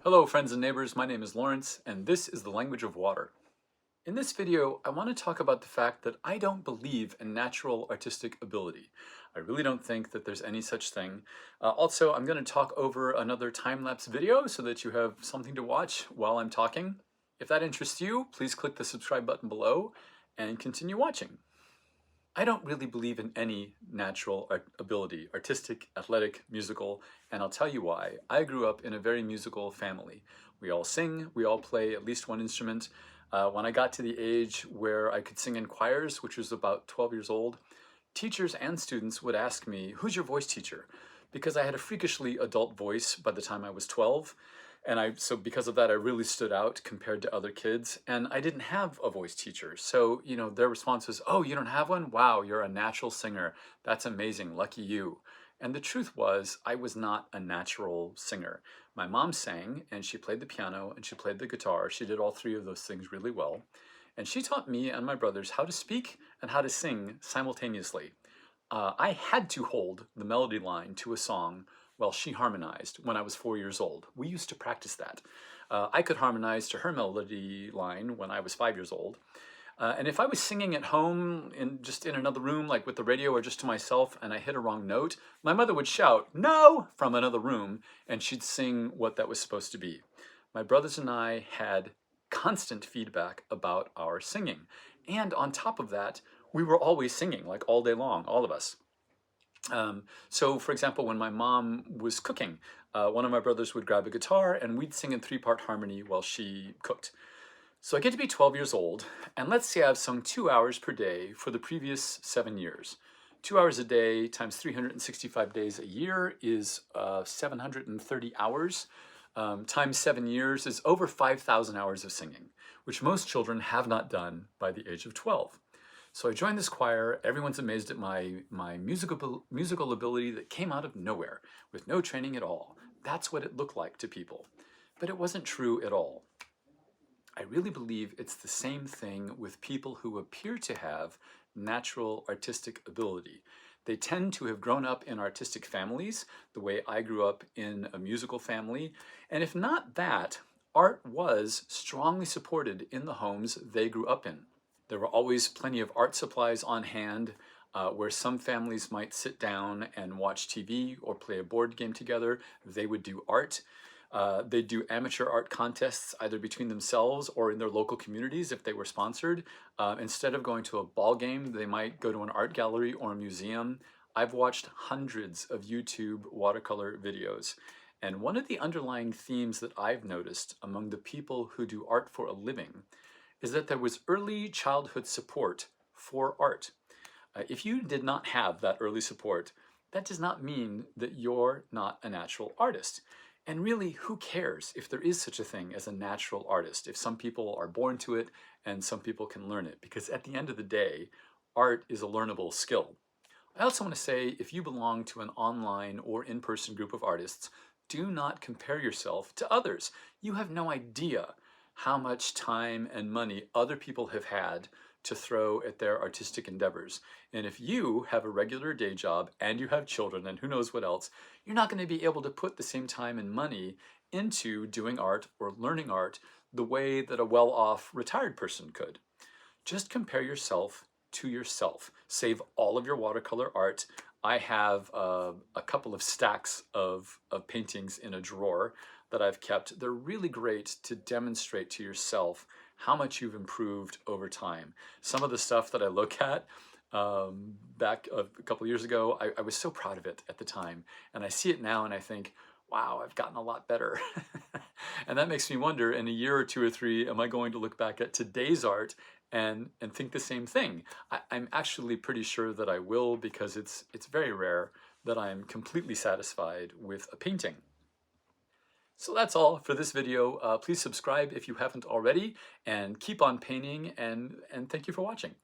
Hello friends and neighbors, my name is Lawrence and this is the language of water. In this video, I want to talk about the fact that I don't believe in natural artistic ability. I really don't think that there's any such thing. Also, I'm going to talk over another time-lapse video so that you have something to watch while I'm talking. If that interests you, please click the subscribe button below and continue watching. I don't really believe in any natural ability, artistic, athletic, musical, and I'll tell you why. I grew up in a very musical family. We all sing, we all play at least one instrument. When I got to the age where I could sing in choirs, which was about 12 years old, teachers and students would ask me, "Who's your voice teacher?" Because I had a freakishly adult voice by the time I was 12. And so because of that, I really stood out compared to other kids. And I didn't have a voice teacher. So, their response was, "Oh, you don't have one? Wow, you're a natural singer. That's amazing. Lucky you." And the truth was, I was not a natural singer. My mom sang, and she played the piano, and she played the guitar. She did all three of those things really well. And she taught me and my brothers how to speak and how to sing simultaneously. I had to hold the melody line to a song while she harmonized when I was 4 years old. We used to practice that. I could harmonize to her melody line when I was 5 years old. And if I was singing at home, just in another room, like with the radio or just to myself, and I hit a wrong note, my mother would shout, "No!" from another room, and she'd sing what that was supposed to be. My brothers and I had constant feedback about our singing. And on top of that, we were always singing, like all day long, all of us. So for example, when my mom was cooking, one of my brothers would grab a guitar and we'd sing in 3-part harmony while she cooked. So I get to be 12 years old, and let's say I've sung 2 hours per day for the previous 7 years. 2 hours a day times 365 days a year is 730 hours. Times 7 years is over 5,000 hours of singing, which most children have not done by the age of 12. So I joined this choir. Everyone's amazed at my musical ability that came out of nowhere with no training at all. That's what it looked like to people. But it wasn't true at all. I really believe it's the same thing with people who appear to have natural artistic ability. They tend to have grown up in artistic families, the way I grew up in a musical family. And if not that, art was strongly supported in the homes they grew up in. There were always plenty of art supplies on hand, where some families might sit down and watch TV or play a board game together. They would do art. They'd do amateur art contests either between themselves or in their local communities if they were sponsored. Instead of going to a ball game, they might go to an art gallery or a museum. I've watched hundreds of YouTube watercolor videos. And one of the underlying themes that I've noticed among the people who do art for a living is that there was early childhood support for art. If you did not have that early support, that does not mean that you're not a natural artist. And really, who cares if there is such a thing as a natural artist, if some people are born to it and some people can learn it? Because at the end of the day, art is a learnable skill. I also want to say, if you belong to an online or in-person group of artists, do not compare yourself to others. You have no idea how much time and money other people have had to throw at their artistic endeavors. And if you have a regular day job and you have children and who knows what else, you're not going to be able to put the same time and money into doing art or learning art the way that a well-off retired person could. Just compare yourself to yourself. Save all of your watercolor art. I have a couple of stacks of paintings in a drawer that I've kept. They're really great to demonstrate to yourself how much you've improved over time. Some of the stuff that I look at back a couple of years ago, I was so proud of it at the time. And I see it now and I think, wow, I've gotten a lot better. And that makes me wonder, in a year or 2 or 3, am I going to look back at today's art and think the same thing? I'm actually pretty sure that I will, because it's very rare that I'm completely satisfied with a painting. So that's all for this video. Please subscribe if you haven't already, and keep on painting, and thank you for watching.